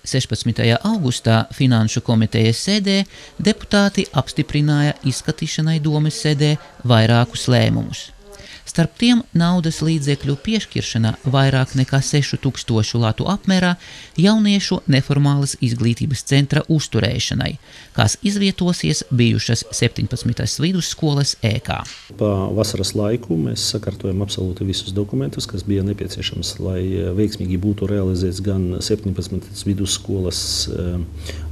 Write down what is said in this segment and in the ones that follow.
16. augustā Finanšu komitejas sēdē deputāti apstiprināja izskatīšanai Domes sēdē vairākus lēmumus. Starp tiem naudas līdzekļu piešķiršana vairāk nekā 6000 latu apmērā jauniešu neformālas izglītības centra uzturēšanai, kas izvietosies bijušas 17. vidusskolas ēkā. Pa vasaras laiku mēs sakārtojam absolūti visus dokumentus, kas bija nepieciešams, lai veiksmīgi būtu realizēts gan 17. vidusskolas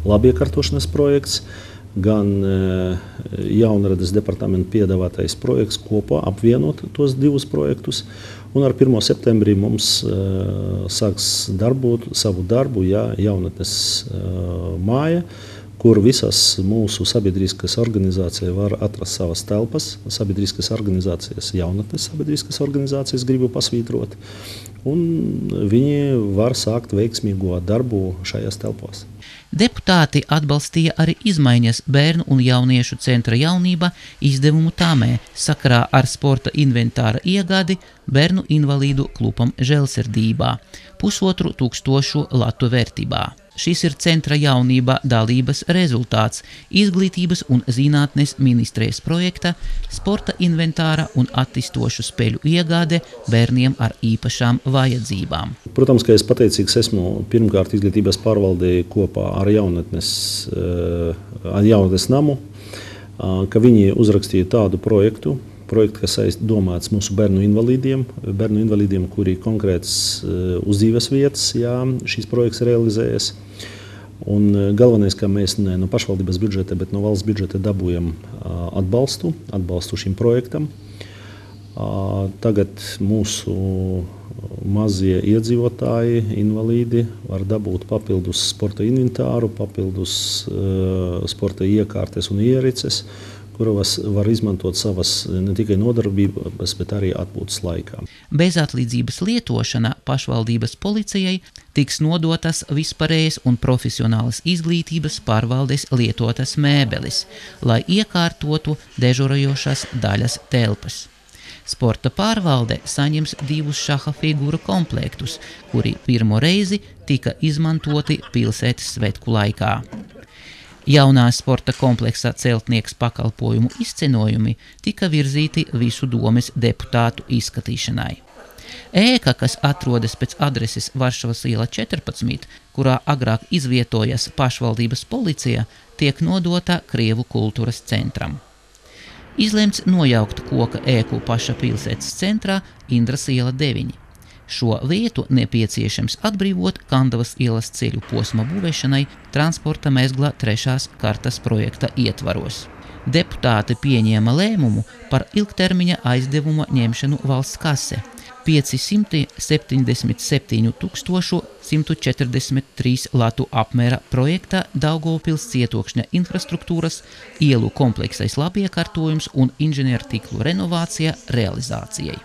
labiekārtošanas projekts, gan Jaunradas departamenta piedāvātais projekts kopā apvienot tos divus projektus. Un ar 1. septembrī mums sāks savu darbu Jaunatnes māja, kur visas mūsu sabiedriskas organizācijas var atrast savas telpas. Sabiedriskas organizācijas, Jaunatnes sabiedriskas organizācijas gribu pasvītrot, un viņi var sākt veiksmīgo darbu šajās telpās. Deputāti atbalstīja arī izmaiņas Bērnu un jauniešu centra jaunība izdevumu tāmē sakarā ar sporta inventāra iegādi Bērnu invalīdu klubam Žēlsirdībā 1500 latu vērtībā. Šis ir centra jaunība dalības rezultāts Izglītības un zinātnes ministrijas projekta sporta inventāra un attīstošu spēļu iegāde bērniem ar īpašām vajadzībām. Protams, ka es pateicīgs esmu pirmkārt Izglītības pārvaldei kopā ar Jaunatnes namu, ka viņi uzrakstīja tādu projektu, kas domāts mūsu bērnu invalīdiem, kuri konkrēts uz dzīves vietas, šīs projekts realizējas. Un galvenais, ka mēs ne no pašvaldības budžeta, bet no valsts budžeta dabūjam atbalstu šim projektam. Tagad mūsu mazie iedzīvotāji, invalīdi, var dabūt papildus sporta inventāru, papildus sporta iekārtes un ierices, kuras var izmantot savas ne tikai nodarbības, bet arī atpūtas laikā. Bezatlīdzības lietošana pašvaldības policijai tiks nodotas vispārējas un profesionālas izglītības pārvaldes lietotas mēbeles, lai iekārtotu dežurējošās daļas telpas. Sporta pārvalde saņems 2 šaha figūru komplektus, kuri pirmo reizi tika izmantoti pilsētas svētku laikā. Jaunā sporta kompleksa celtnieks pakalpojumu izcenojumi tika virzīti visu Domes deputātu izskatīšanai. Ēka, kas atrodas pēc adreses Varšavas iela 14, kurā agrāk izvietojas pašvaldības policija, tiek nodota Krievu kultūras centram. Izlemts nojaukt koka ēku paša pilsētas centrā Indras iela 9. Šo vietu nepieciešams atbrīvot Kandavas ielas ceļu posma būvēšanai transporta mezgla 3. kartas projekta ietvaros. Deputāti pieņēma lēmumu par ilgtermiņa aizdevuma ņemšanu valsts kase 577 143 latu apmēra projekta Daugavpils cietokšņa infrastruktūras, ielu kompleksais labiekārtojums un inženiertīklu renovācija realizācijai.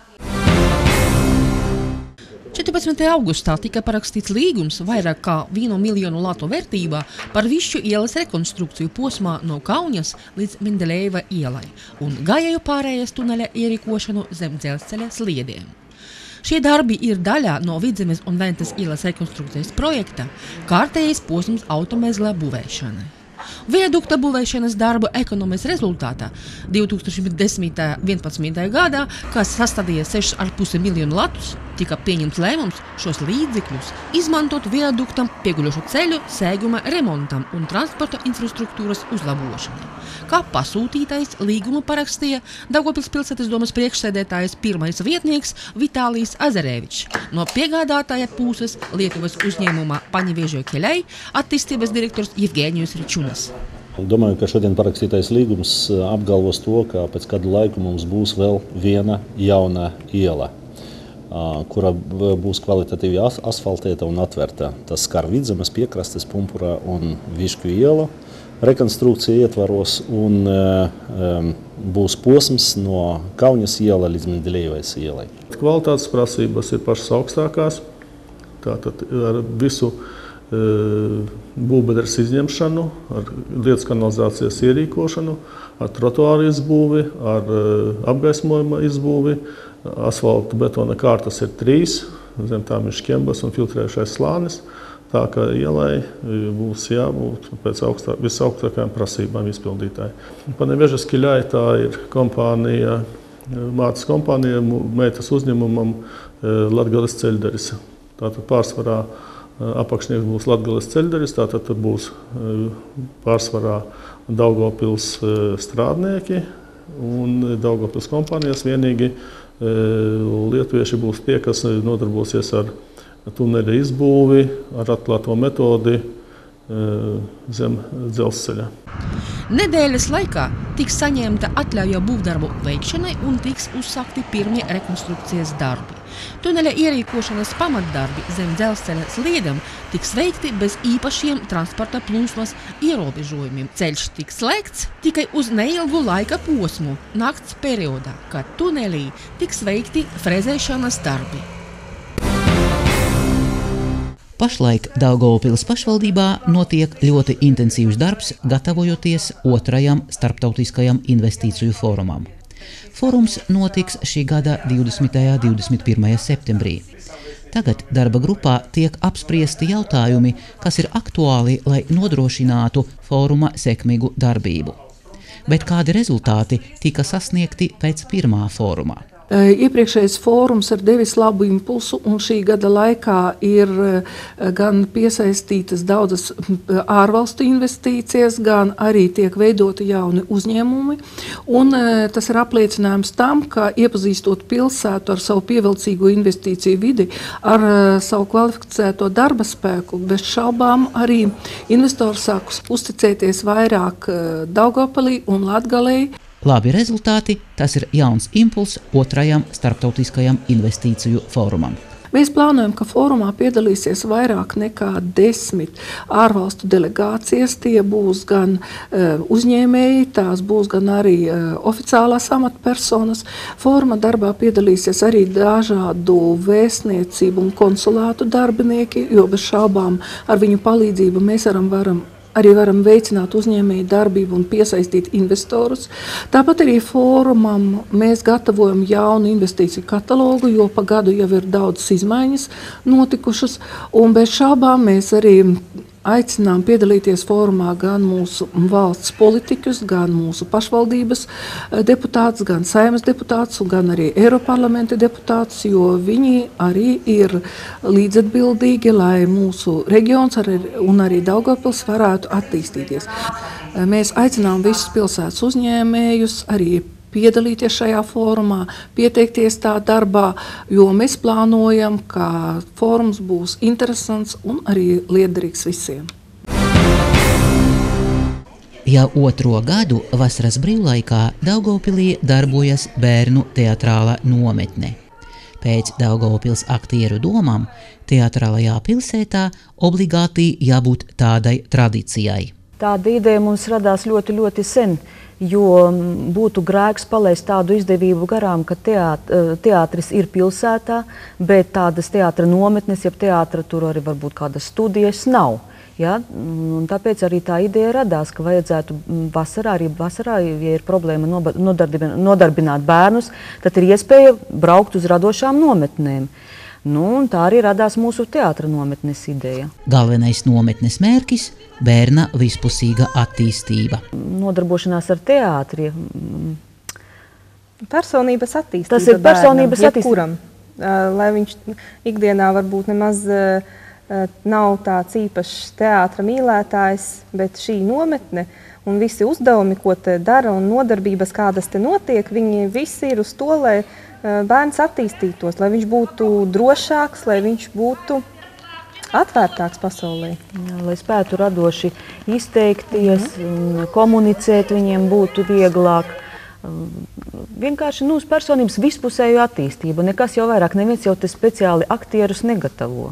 14. augustā tika parakstīts līgums vairāk kā 1 miljonu latu vērtībā par Višķu ielas rekonstrukciju posmā no Kauņas līdz Mendelejeva ielai un gājēju pārējas tuneļa ierīkošanu zem dzelzceļa sliedēm. Šie darbi ir daļā no Vidzemes un Ventas ielas rekonstrukcijas projekta kārtējais posms automezglā būvēšanai. Viadukta būvēšanas darbu ekonomijas rezultātā 2010.11. gadā, kas sastādīja 6,5 miljonu latus, tika pieņemts lēmums šos līdzekļus izmantot viaduktam pieguļošu ceļu sēguma remontam un transporta infrastruktūras uzlabošanai. Kā pasūtītais līgumu parakstīja Daugavpils pilsētas domas priekšsēdētājas pirmais vietnieks Vitālijs Azarevičs, no piegādātāja puses Lietuvas uzņēmuma Paņeviežo Keļai attīstības direktors Jevgeņijus Ričunas. Domāju, ka šodien parakstītais līgums apgalvos to, ka pēc kādu laiku mums būs vēl viena jauna iela, kura būs kvalitatīvi asfaltēta un atverta. Tas skar Vidzemes, Piekrastes, Pumpura un Višķu ielu rekonstrukcija ietvaros un būs posms no Kauņas iela līdz Mendelejevas ielai. Kvalitātes prasības ir pašas augstākās, tātad ar visu būvbedres izņemšanu, ar lietas kanalizācijas ierīkošanu, ar trotuāru izbūvi, ar apgaismojuma izbūvi. Asfalta betona kārtas ir 3, zem tām ir šķembas un filtrējušais slānis. Tā ka ielai būs jābūt pēc visaugstākajām prasībām izpildītāji. Panevežas Kiļai tā ir kompānija, mātes kompānija, meitas uzņēmumam Latgales ceļderis. Tātad pārsvarā apakšnieks būs Latgales ceļderis, tātad tur būs pārsvarā Daugavpils strādnieki un Daugavpils kompānijas vienīgi lietuvieši būs tie, kas nodarbosies ar tuneļa izbūvi, ar atklāto metodi zem dzelzceļa. Nedēļas laikā tiks saņemta atļauja būvdarbu veikšanai un tiks uzsākti pirmie rekonstrukcijas darbi. Tuneļa ierīkošanas pamatdarbi zem dzelzceļa sliedēm tiks veikti bez īpašiem transporta plūsmas ierobežojumiem. Ceļš tiks slēgts tikai uz neilgu laika posmu nakts periodā, kad tunelī tiks veikti frezēšanas darbi. Pašlaik Daugavpils pašvaldībā notiek ļoti intensīvs darbs, gatavojoties 2. starptautiskajam investīciju fórumam. Fórums notiks šī gada 20. un 21. septembrī. Tagad darba grupā tiek apspriesti jautājumi, kas ir aktuāli, lai nodrošinātu fóruma sekmīgu darbību. Bet kādi rezultāti tika sasniegti pēc pirmā fóruma? Iepriekšējais fórums ir devis labu impulsu, un šī gada laikā ir gan piesaistītas daudzas ārvalstu investīcijas, gan arī tiek veidoti jauni uzņēmumi. Un tas ir apliecinājums tam, ka iepazīstot pilsētu ar savu pievilcīgo investīciju vidi, ar savu kvalificēto darba spēku, bez šaubām arī investori sāk uzticēties vairāk Daugavpilī un Latgalei. Labi rezultāti, tas ir jauns impulss 2. starptautiskajam investīciju fórumam. Mēs plānojam, ka fórumā piedalīsies vairāk nekā 10 ārvalstu delegācijas. Tie būs gan uzņēmēji, tās būs gan arī oficiālās amatpersonas. Fóruma darbā piedalīsies arī dažādu vēstniecību un konsulātu darbinieki, jo bez šaubām ar viņu palīdzību mēs varam veicināt uzņēmēju darbību un piesaistīt investorus. Tāpat arī fórumam mēs gatavojam jaunu investīciju katalogu, jo pa gadu jau ir daudzas izmaiņas notikušas, un bez šaubām mēs arī aicinām piedalīties fórumā gan mūsu valsts politiķus, gan mūsu pašvaldības deputātus, gan Saeimas deputātus, gan arī Eiroparlamenta deputātus, jo viņi arī ir līdzatbildīgi, lai mūsu reģions un arī Daugavpils varētu attīstīties. Mēs aicinām visus pilsētas uzņēmējus arī piedalīties šajā fórumā, pieteikties tā darbā, jo mēs plānojam, ka fórums būs interesants un arī liederīgs visiem. Jau 2. gadu vasaras brīvlaikā Daugavpilī darbojas bērnu teatrāla nometne. Pēc Daugavpils aktieru domām teatrālajā pilsētā obligāti jābūt tādai tradīcijai. Tāda ideja mums radās ļoti, ļoti sen, jo būtu grēks palaist tādu izdevību garām, ka teātris ir pilsētā, bet tādas teātra nometnes, ja teātra tur arī varbūt kādas studijas nav. Ja? Un tāpēc arī tā ideja radās, ka vajadzētu vasarā, ja ir problēma nodarbināt bērnus, tad ir iespēja braukt uz radošām nometnēm. Un tā arī radās mūsu teātra nometnes ideja. Galvenais nometnes mērķis – bērna vispusīga attīstība. Nodarbošanās ar teātri. Personības attīstība. Tas ir personības attīstība. Jebkuram, lai viņš ikdienā varbūt nemaz nav tāds īpašs teātra mīlētājs, bet šī nometne un visi uzdevumi, ko te dara un nodarbības, kādas te notiek, viņi visi ir uz to, lai bērns attīstītos, lai viņš būtu drošāks, lai viņš būtu atvērtāks pasaulē. Jā, lai spētu radoši izteikties, komunicēt viņiem būtu vieglāk. Vienkārši uz personības vispusēju attīstību. Nekas jau vairāk, neviens jau te speciāli aktierus negatavo.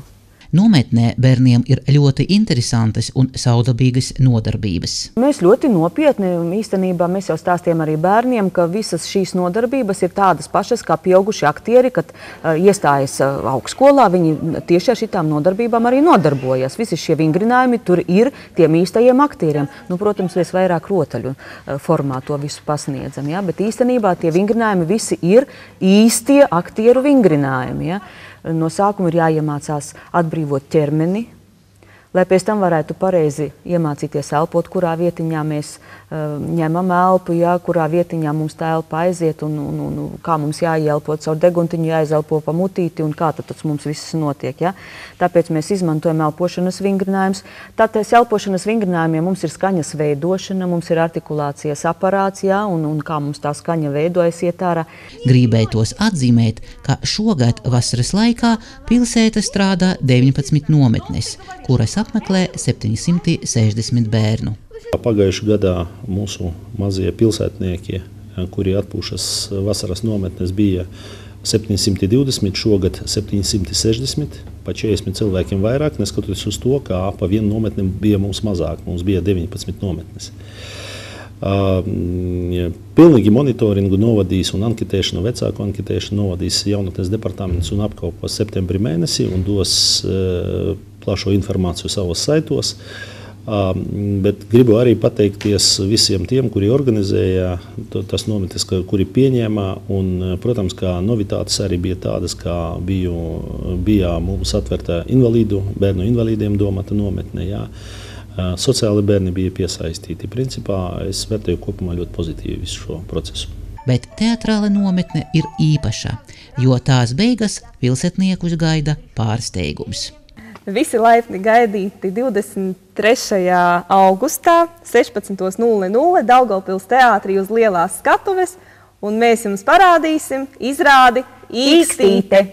Nometnē bērniem ir ļoti interesantas un saudabīgas nodarbības. Mēs ļoti nopietni, īstenībā mēs jau stāstījām arī bērniem, ka visas šīs nodarbības ir tādas pašas kā pieauguši aktieri, kad iestājas augstskolā, viņi tieši ar šitām nodarbībām arī nodarbojas. Visi šie vingrinājumi tur ir tiem īstajiem aktieriem. Protams, mēs vairāk rotaļu formā to visu pasniedzam, ja? Bet īstenībā tie vingrinājumi visi ir īstie aktieru vingrinājumi. Ja? No sākuma ir jāiemācās atbrīvot ķermeni, lai pēc tam varētu pareizi iemācīties elpot, kurā vietiņā mēs ņemam elpu, ja, kurā vietiņā mums tā elpa aiziet un kā mums jāielpo caur deguntiņu, jāizelpo pa mutīti un kā tad tas mums viss notiek. Ja. Tāpēc mēs izmantojam elpošanas vingrinājumus. Tātad elpošanas vingrinājumiem mums ir skaņas veidošana, mums ir artikulācijas aparāts, ja, un kā mums tā skaņa veidojas iet ārā. Gribētos atzīmēt, ka šogad vasaras laikā pilsēta strādā 19 nometnes, kuras apmeklē 760 bērnu. Pagājušajā gadā mūsu mazie pilsētnieki, kuri atpūšas vasaras nometnes, bija 720, šogad 760, pa 40 cilvēkiem vairāk, neskatoties uz to, ka pa vienu nometni bija mums mazāk, mums bija 19 nometnes. Pilnīgi monitoringu novadīs un anketēšanu, vecāku anketēšanu novadīs jaunatnes departaments un apkalpos septembrī mēnesī un dos plašo informāciju savos saitos. Bet gribu arī pateikties visiem tiem, kuri organizēja tas nometnes, kuri pieņēma, un, protams, kā novitātes arī bija tādas, kā bija mums atvērta bērnu invalīdiem domāta nometne, jā. Sociāli bērni bija piesaistīti. Principā es vērtēju kopumā ļoti pozitīvi visu šo procesu. Bet teatrāla nometne ir īpaša, jo tās beigas pilsētniekus gaida pārsteigums. Visi laipni gaidīti 23. augustā 16:00 Daugavpils teātrī uz lielās skatuves, un mēs jums parādīsim izrādi Īkstīte.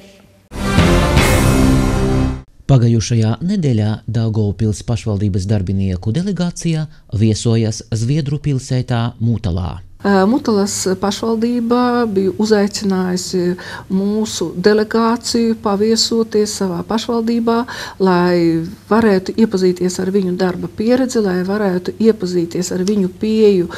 Pagājušajā nedēļā Daugavpils pašvaldības darbinieku delegācijā viesojas Zviedru pilsētā Mutalā. Mutalas pašvaldība bija uzaicinājusi mūsu delegāciju paviesoties savā pašvaldībā, lai varētu iepazīties ar viņu darba pieredzi, lai varētu iepazīties ar viņu pieeju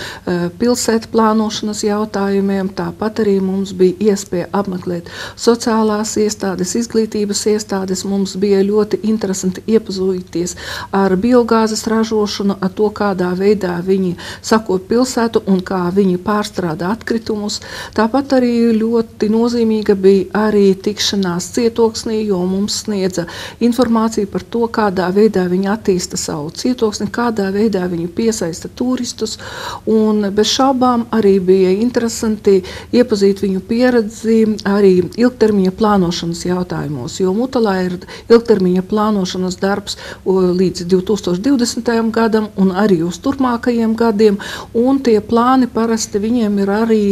pilsētu plānošanas jautājumiem. Tāpat arī mums bija iespēja apmeklēt sociālās iestādes, izglītības iestādes. Mums bija ļoti interesanti iepazīties ar biogāzes ražošanu, ar to, kādā veidā viņi sakot pilsētu un kā viņi pārstrādā atkritumus. Tāpat arī ļoti nozīmīga bija arī tikšanās cietoksnī, jo mums sniedza informāciju par to, kādā veidā viņi attīsta savu cietoksni, kādā veidā viņi piesaista turistus. Un bez šaubām arī bija interesanti iepazīt viņu pieredzi arī ilgtermiņa plānošanas jautājumos, jo Mutalā ir ilgtermiņa plānošanas darbs līdz 2020. gadam un arī uz turpmākajiem gadiem, un tie plāni parasti viņiem ir arī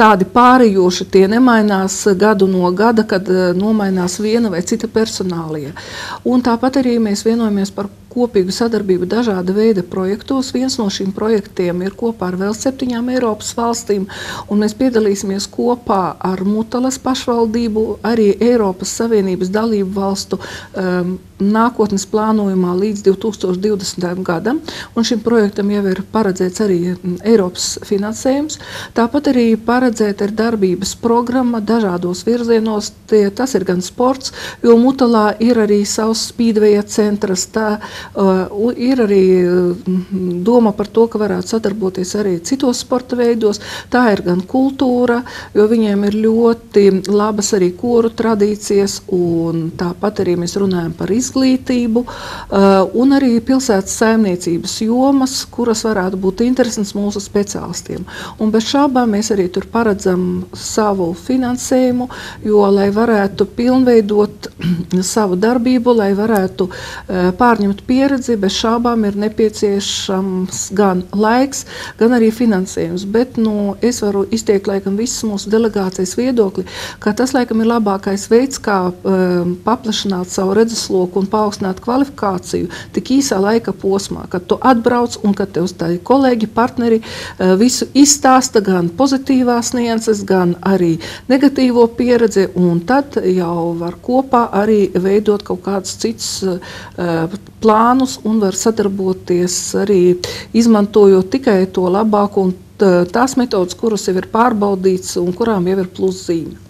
tādi pārējoši, tie nemainās gadu no gada, kad nomainās viena vai cita personālija. Un tāpat arī mēs vienojamies par kopīgu sadarbību dažāda veida projektos. Viens no šiem projektiem ir kopā ar vēl 7 Eiropas valstīm, un mēs piedalīsimies kopā ar Mutalas pašvaldību, arī Eiropas Savienības dalību valstu nākotnes plānojumā līdz 2020. gadam, un šim projektam jau ir paredzēts arī Eiropas finansējums. Tāpat arī paredzēta ir darbības programma dažādos virzienos. Tas ir gan sports, jo Mutalā ir arī savs speedveja centrs, ir arī doma par to, ka varētu sadarboties arī citos sporta veidos. Tā ir gan kultūra, jo viņiem ir ļoti labas arī koru tradīcijas, un tāpat arī mēs runājam par izglītību, un arī pilsētas saimniecības jomas, kuras varētu būt interesants mūsu speciālistiem. Un bez šaubām mēs arī tur paredzam savu finansējumu, jo, lai varētu pilnveidot savu darbību, lai varētu pārņemt pieredzi, bez šaubām ir nepieciešams gan laiks, gan arī finansējums. Bet es varu izteikt laikam visas mūsu delegācijas viedokli, ka tas laikam ir labākais veids, kā paplašināt savu redzesloku un paaugstināt kvalifikāciju tik īsā laika posmā, kad tu atbrauc un kad tev tādi kolēģi, partneri visu izstāsta, gan pozitīvās nianses, gan arī negatīvo pieredzi, un tad jau var kopā arī veidot kaut kādus citus plānus un var sadarboties arī izmantojot tikai to labāko un tās metodas, kuras jau ir pārbaudīts un kurām jau ir pluszīme.